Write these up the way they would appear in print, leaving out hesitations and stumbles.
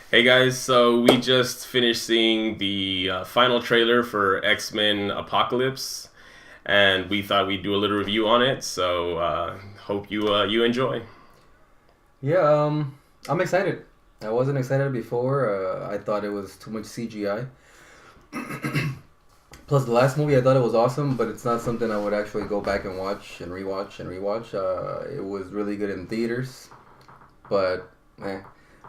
Hey guys, so we just finished seeing the final trailer for X-Men Apocalypse, and we thought we'd do a little review on it. So hope you enjoy. Yeah, I'm excited. I wasn't excited before. I thought it was too much CGI. Plus, the last movie I thought it was awesome, but it's not something I would actually go back and watch and rewatch and rewatch. It was really good in theaters, but eh.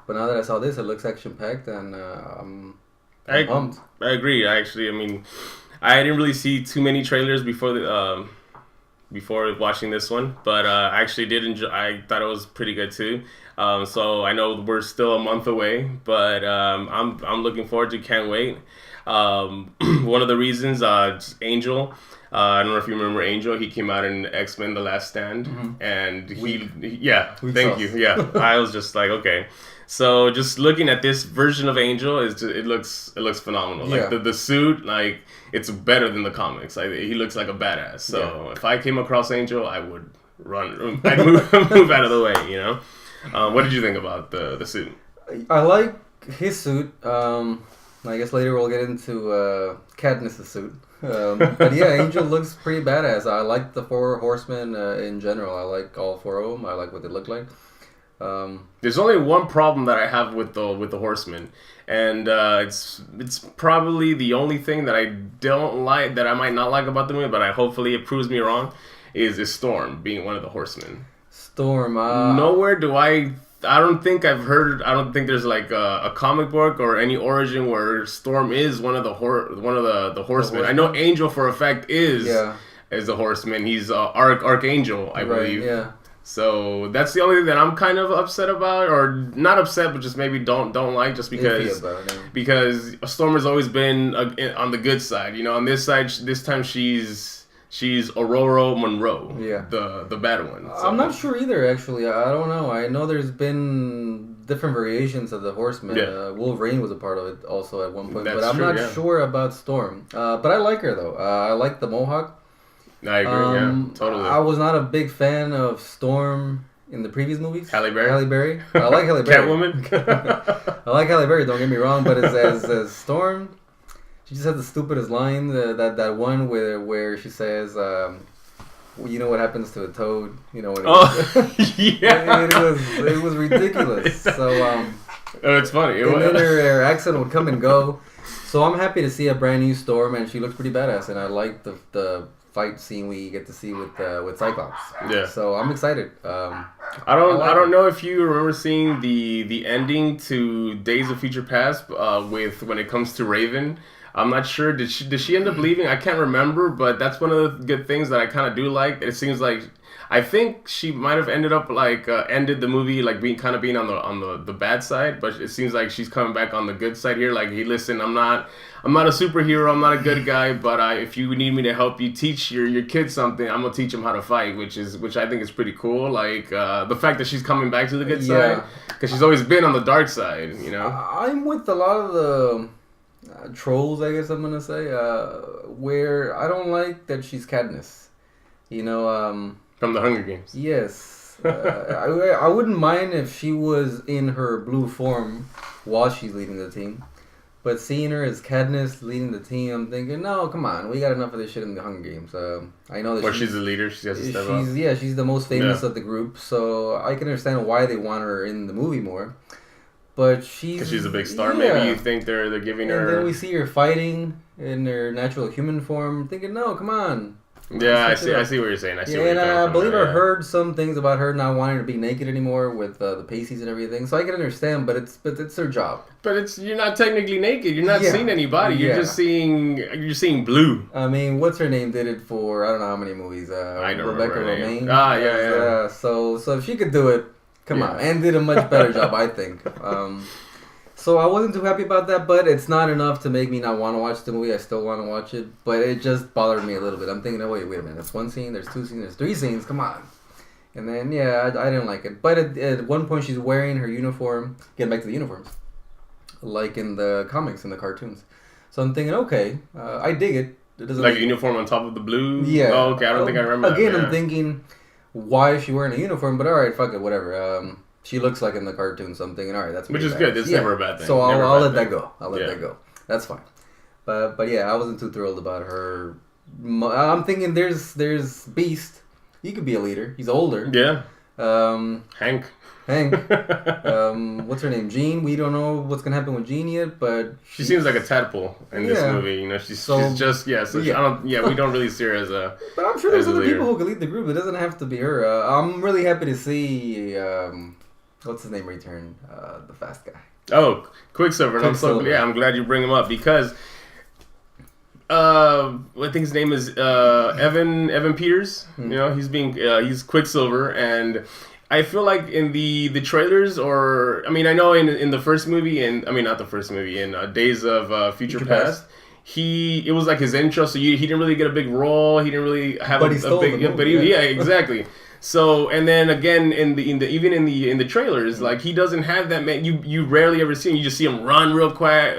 But now that I saw this, it looks action packed, and I'm I pumped. I agree. I didn't really see too many trailers before watching this one, but I actually did enjoy. I thought it was pretty good too. So I know we're still a month away, but I'm looking forward to. Can't wait. One of the reasons, Angel. I don't know if you remember Angel. He came out in X Men: The Last Stand, and yeah, Weak thank you. sauce. Yeah, I was just like, okay. So just looking at this version of Angel, it looks phenomenal. Like Yeah, the suit, like it's better than the comics. Like he looks like a badass. yeah. So if I came across Angel, I would run. I'd move move out of the way. What did you think about the suit? I like his suit. I guess later we'll get into Katniss' suit. But yeah, Angel looks pretty badass. I like the four horsemen in general. I like all four of them. I like what they look like. There's only one problem that I have with the Horsemen, and it's probably the only thing that I don't like, that I might not like about the movie, but hopefully it proves me wrong. Is Storm being one of the Horsemen? Storm. Nowhere do I don't think I've heard. I don't think there's like a comic book or any origin where Storm is one of the horsemen. I know Horsemen? Angel for a fact Yeah. is the horseman. He's Archangel, I Right. believe. Yeah. So that's the only thing that I'm kind of upset about, or not upset, but just maybe don't like, just Iffy because about it. Storm has always been on the good side. On this side, this time she's Aurora Monroe, Yeah. the bad one. So. I'm not sure either. Actually, I don't know. I know there's been different variations of the Horsemen. Yeah. Wolverine was a part of it also at one point, That's but I'm true, not yeah. sure about Storm. But I like her though. I like the Mohawk. I agree. Yeah, totally. I was not a big fan of Storm in the previous movies. Halle Berry? Halle Berry. I like Halle Berry. Catwoman. I like Halle Berry. Don't get me wrong, but as Storm, she just had the stupidest line. That one where she says, well, "You know what happens to a toad?" You know what? Oh, yeah. It was ridiculous. So Oh, it's funny. and then her accent would come and go. So I'm happy to see a brand new Storm, and she looks pretty badass. And I like the fight scene we get to see with Cyclops. Yeah. So I'm excited. I don't know if you remember seeing the ending to Days of Future Past with when it comes to Raven. I'm not sure. Did she end up leaving? I can't remember, but that's one of the good things that I kind of do like. It seems like I think she might have ended up like ended the movie like being on the bad side, but it seems like she's coming back on the good side here. Like, hey, listen, I'm not a superhero. I'm not a good guy, but if you need me to help you teach your kids something, I'm gonna teach them how to fight, which I think is pretty cool. Like the fact that she's coming back to the good side, because she's always been on the dark side. I'm with a lot of the trolls, I guess I'm gonna say, where I don't like that she's Katniss. You know, From the Hunger Games. yes. I wouldn't mind if she was in her blue form while she's leading the team. But seeing her as Katniss leading the team, I'm thinking, no, come on, we got enough of this shit in the Hunger Games. I know that Or she's the leader. She has to step up. she's the most famous Yeah. of the group, so I can understand why they want her in the movie more. But Because she's a big star. yeah. Maybe you think they're giving And her. then we see her fighting in her natural human form, thinking, no, come on. Yeah, I Switch see. it I up. see what you're saying. I see Yeah, where you're and coming I from believe there, I yeah. heard some things about her not wanting to be naked anymore with the pasties and everything. So I can understand, but it's their job. But you're not technically naked. You're not Yeah. seeing anybody. You're Yeah. just seeing blue. I mean, what's her name did it for I don't know how many movies. I don't Rebecca remember her name. Romaine. Ah, yeah. So if she could do it, come Yeah. on, and did a much better job, I think. So I wasn't too happy about that, but it's not enough to make me not want to watch the movie. I still want to watch it, but it just bothered me a little bit. I'm thinking, oh, wait a minute. That's one scene, there's two scenes, there's three scenes. Come on. And then, yeah, I didn't like it. But at one point, she's wearing her uniform. Getting back to the uniforms. Like in the comics, in the cartoons. So I'm thinking, okay, I dig it. It doesn't Like make- a uniform on top of the blue? Yeah. Oh, okay. I don't think I remember Again, that. I'm thinking, why is she wearing a uniform? But all right, fuck it, whatever. she looks like in the cartoon something, and all right, that's which is badass. good. It's never a bad thing. So Never I'll let thing. that go. I'll let that go. That's fine. But yeah, I wasn't too thrilled about her. I'm thinking there's Beast. He could be a leader. He's older. Yeah. Hank. What's her name? Jean. We don't know what's gonna happen with Jean yet, but she seems like a tadpole in this movie. You know, she's just we don't really see her as a. But I'm sure there's other people who can lead the group. It doesn't have to be her. I'm really happy to see what's his name return, the fast guy. Oh, Quicksilver. I'm glad you bring him up because I think his name is Evan Peters. You know, he's Quicksilver, and I feel like in the trailers, or I mean, I know in the first movie, not the first movie, in Days of Future Past, it was like his intro, so he didn't really get a big role. He didn't really have a big, yeah, exactly. So, and then again in the trailers, like he doesn't have that man. You rarely ever see him. You just see him run real quick.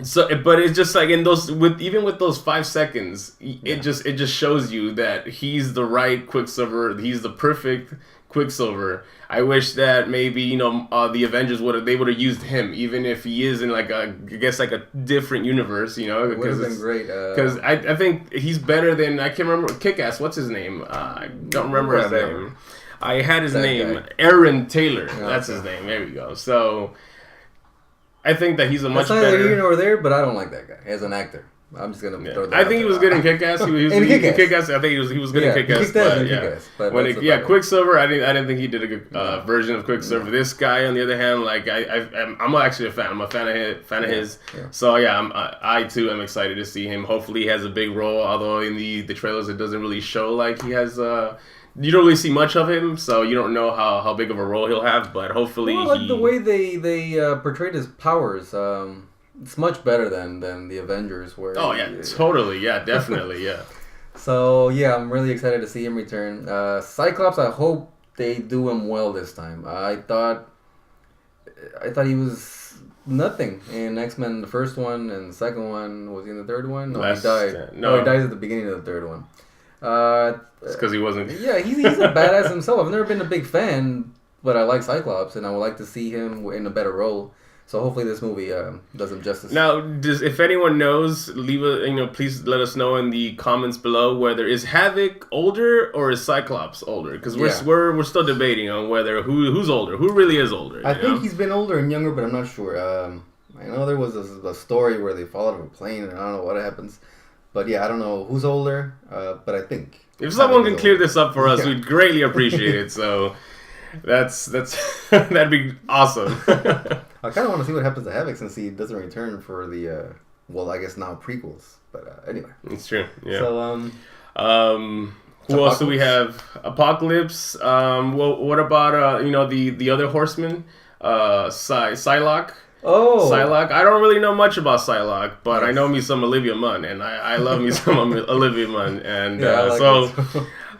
So, but it's just like in those with those 5 seconds, it just shows you that he's the right Quicksilver. He's the perfect Quicksilver. I wish that maybe the Avengers would have used him, even if he is in like a different universe. It would have been great. Because I think he's better than I can't remember Kick-Ass. What's his name? I don't remember his name. I had his name Aaron Taylor. That's his name. There we go. So. I think that he's a much better. That's neither here nor there, but I don't like that guy as an actor. I'm just gonna throw that. I think he was good in Kick-Ass. He was Kick-Ass. I think he was good in Kick-Ass. But Quicksilver. I didn't think he did a good version of Quicksilver. No. This guy, on the other hand, like I'm actually a fan. I'm a fan of his. Yeah. So yeah, I too am excited to see him. Hopefully, he has a big role. Although in the trailers, it doesn't really show like he has. You don't really see much of him, so you don't know how big of a role he'll have. But hopefully, the way they portrayed his powers. It's much better than the Avengers were. Oh yeah, totally, yeah, definitely, yeah. So yeah, I'm really excited to see him return. Cyclops, I hope they do him well this time. I thought he was nothing in X-Men, the first one, and the second one. Was he in the third one? No, he died. No, he dies at the beginning of the third one. It's because he wasn't. Yeah, he's a badass himself. I've never been a big fan, but I like Cyclops, and I would like to see him in a better role. So hopefully this movie does him justice. Now, if anyone knows, please let us know in the comments below whether is Havoc older or is Cyclops older, because we're still debating on whether who's older, who really is older. I think he's been older and younger, but I'm not sure. I know there was a story where they fall out of a plane, and I don't know what happens. But yeah, I don't know who's older, but I think if someone can clear this up for us, we'd greatly appreciate it. So that's that'd be awesome. I kind of want to see what happens to Havoc since he doesn't return for the I guess now prequels. But anyway, it's true. Yeah. So who else do we have? Apocalypse. What about the other Horseman? Psylocke. Oh, Psylocke. I don't really know much about Psylocke, but I know me some Olivia Munn, and I love me some Olivia Munn, and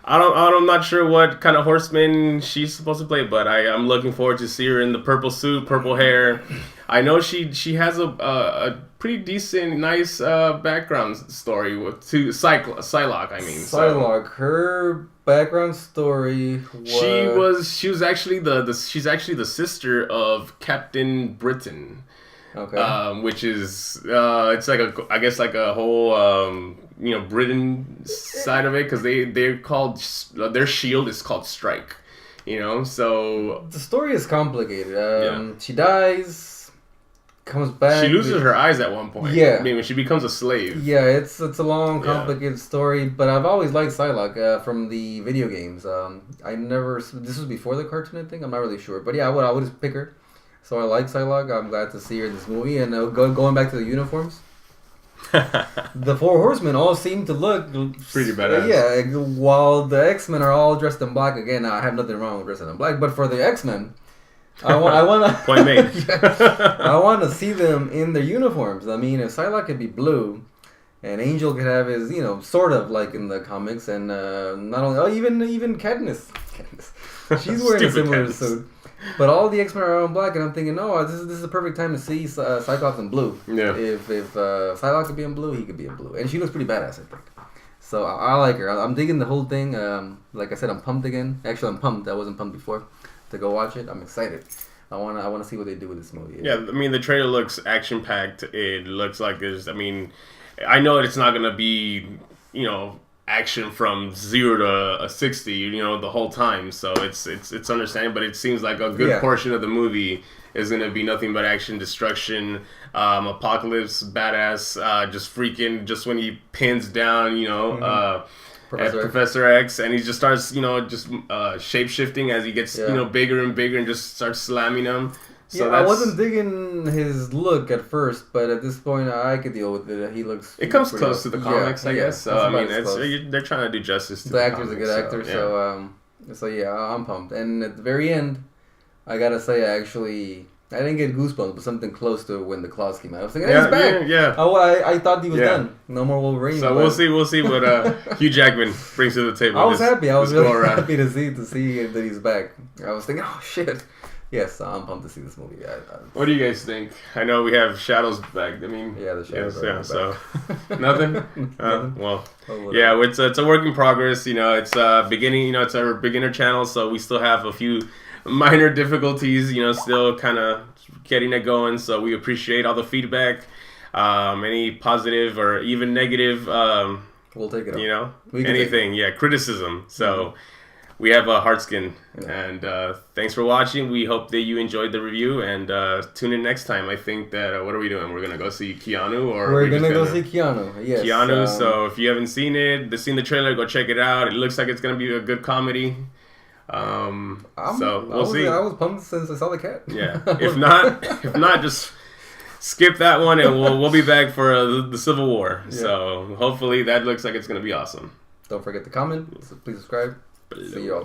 I'm not sure what kind of horseman she's supposed to play, but I'm looking forward to see her in the purple suit, purple hair. I know she has a pretty decent, nice background story to Psylocke. I mean, Psylocke. Her background story. She was actually she's actually the sister of Captain Britain. Okay. Which is it's like a whole Britain side of it, because they're called their shield is called Strike. So the story is complicated. She dies. Comes back. She loses her eyes at one point. Yeah. I mean, when she becomes a slave. Yeah, it's a long, complicated story, but I've always liked Psylocke from the video games. This was before the cartoon, I think. I'm not really sure, but yeah, I would just pick her. So I like Psylocke. I'm glad to see her in this movie. And going back to the uniforms, the Four Horsemen all seem to look pretty badass. Yeah, while the X-Men are all dressed in black. Again, I have nothing wrong with dressing in black, but for the X-Men, I want to point made. I want to see them in their uniforms. I mean, if Psylocke could be blue, and Angel could have his, sort of like in the comics, and not only even Katniss, she's wearing a similar suit. But all the X-Men are in black, and I'm thinking, this is the perfect time to see Cyclops in blue. Yeah. If Psylocke could be in blue, he could be in blue, and she looks pretty badass, I think. So I like her. I'm digging the whole thing. Like I said, I'm pumped again. Actually, I'm pumped. I wasn't pumped before to go watch it. I'm excited. I wanna see what they do with this movie. Yeah, I mean the trailer looks action packed. It looks like there's. I mean, I know it's not gonna be action from 0 to a 60 the whole time. So it's understandable, but it seems like a good portion of the movie is gonna be nothing but action, destruction, apocalypse, badass, just freaking. Just when he pins down, Professor X, and he just starts, just shape shifting as he gets, bigger and bigger, and just starts slamming him. So I wasn't digging his look at first, but at this point, I could deal with it. He looks. It comes close to the comics, I guess. So I mean, they're trying to do justice to the actor's comics, a good actor, so I'm pumped. And at the very end, I gotta say, I didn't get goosebumps, but something close to when the claws came out. I was thinking, he's back. Yeah. I thought he was done. No more Wolverine. So we'll see what Hugh Jackman brings to the table. I was happy. I was really happy to see that he's back. I was thinking, oh shit. Yes, I'm pumped to see this movie. What do you guys think? I know we have Shadows back. I mean, the Shadows are back. So nothing. It's a work in progress. It's beginning. It's our beginner channel, so we still have a few minor difficulties. Still kind of getting it going. So we appreciate all the feedback. Any positive or even negative. We'll take it up. Anything. Criticism. So. We have a hard skin, and thanks for watching. We hope that you enjoyed the review, and tune in next time. I think that, what are we doing? We're going to go see Keanu? We're going to go see Keanu, yes. Keanu, so if you haven't seen the trailer, go check it out. It looks like it's going to be a good comedy. So we'll see. I was pumped since I saw the cat. Yeah. If not, just skip that one, and we'll be back for the Civil War. Yeah. So hopefully that looks like it's going to be awesome. Don't forget to comment. Please subscribe. See you all.